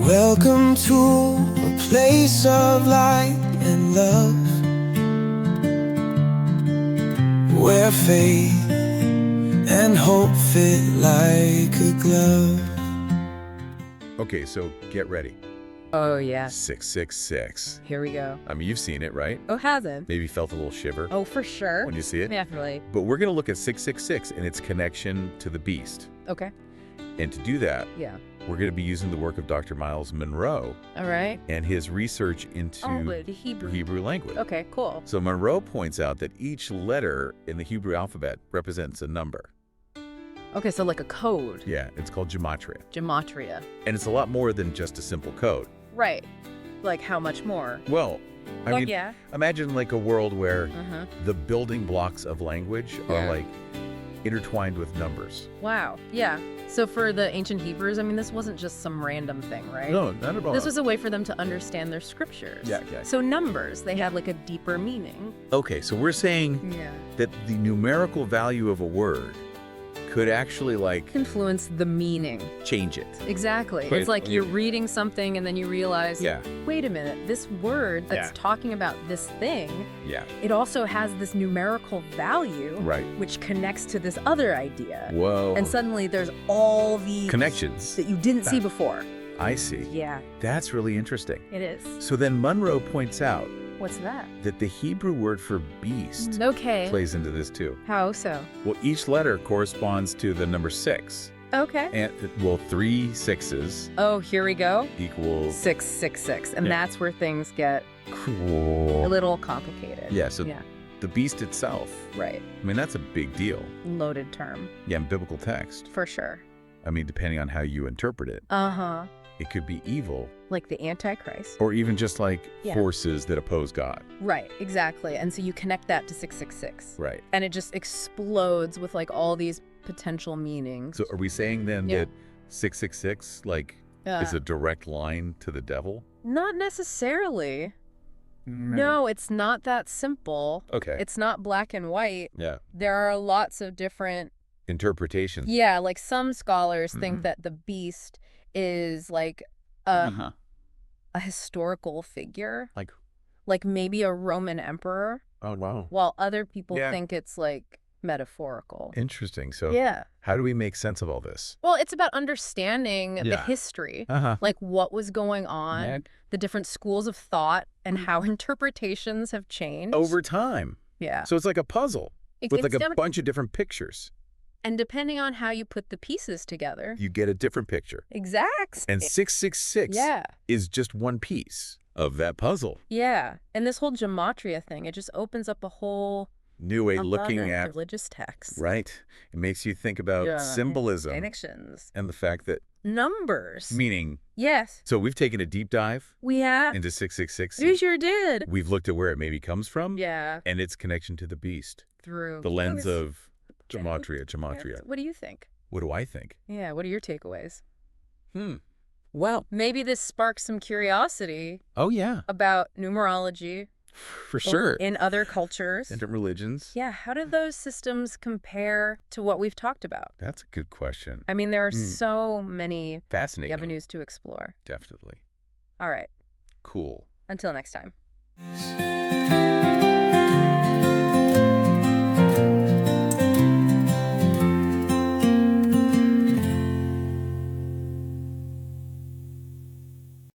Welcome to a place of light and love, where faith and hope fit like a glove. Okay, so get ready. Oh, yeah. 666. Here we go. I mean, you've seen it, right? Oh, hasn't? Maybe felt a little shiver Oh, for sure. when you see it. Definitely. But we're going to look at 666 and its connection to the beast. Okay. And to do that, Yeah. we're going to be using the work of Dr. Myles Munroe All right. and his research into The Hebrew. Hebrew language. Okay, cool. So Munroe points out that each letter in the Hebrew alphabet represents a number. Okay, so like a code. Yeah, it's called gematria. Gematria. And it's a lot more than just a simple code. Right. Like how much more? Well, I mean, yeah. imagine like a world where Uh-huh. the building blocks of language are Yeah. like intertwined with numbers. Wow. Yeah. So for the ancient Hebrews, I mean, this wasn't just some random thing, right? No, not at all. This was a way for them to understand their scriptures. Yeah. So numbers, they had like a deeper meaning. Okay, so we're saying Yeah. that the numerical value of a word could actually like Influence the meaning. change it. Exactly. Wait, It's like when you're you- reading something and then you realize, Yeah. wait a minute, this word that's Yeah. talking about this thing, Yeah. it also has this numerical value, Right. which connects to this other idea. Whoa. And suddenly there's all these Connections. that you didn't see before. I see. Yeah, That's really interesting. it is. So then Munroe points out What's that? that the Hebrew word for beast Okay. plays into this too. How so? Well, each letter corresponds to the number 6. Okay. And, well, 3 6s Oh, here we go. equals 666. And Yeah. that's where things get a cool. little complicated. Yeah, so Yeah, the beast itself, right. I mean, that's a big deal. Loaded term, Yeah, in biblical text. for sure. I mean, depending on how you interpret it, Uh-huh. it could be evil Like the Antichrist. or even just like Yeah. forces that oppose God. Right, exactly. And so you connect that to 666. Right. And it just explodes with like all these potential meanings. So are we saying then Yeah. that 666 like is a direct line to the devil? Not necessarily. No, it's not that simple. Okay. It's not black and white. Yeah. There are lots of different, Interpretations. yeah, like some scholars Mhm. think that the beast is like a, Uh-huh. a historical figure, Like, like maybe a Roman emperor, oh, wow. while other people Yeah. think it's like metaphorical. Interesting. So Yeah. how do we make sense of all this? Well, it's about understanding the Yeah. history, Uh-huh. like what was going on, the different schools of thought, and how interpretations have changed. Over time. Yeah. So it's like a puzzle It's with like a definitely- bunch of different pictures. And depending on how you put the pieces together. You get a different picture. Exact. And 666 Yeah. is just one piece of that puzzle. Yeah. And this whole gematria thing, it just opens up a whole New way a lot looking of at, religious texts. right? It makes you think about Yeah. symbolism Connections. and the fact that, Numbers. meaning, Yes. so we've taken a deep dive We have. into 666. We sure did. We've looked at where it maybe comes from Yeah. and its connection to the beast. Through The lens Okay. of gematria. What do you think? What do I think? Yeah. What are your takeaways? Well, Maybe this sparks some curiosity oh yeah, about numerology for sure. in other cultures. Different religions. Yeah, how do those systems compare to what we've talked about? That's a good question. I mean, there are Mm. so many Fascinating. avenues to explore. Definitely. All right, Cool. until next time.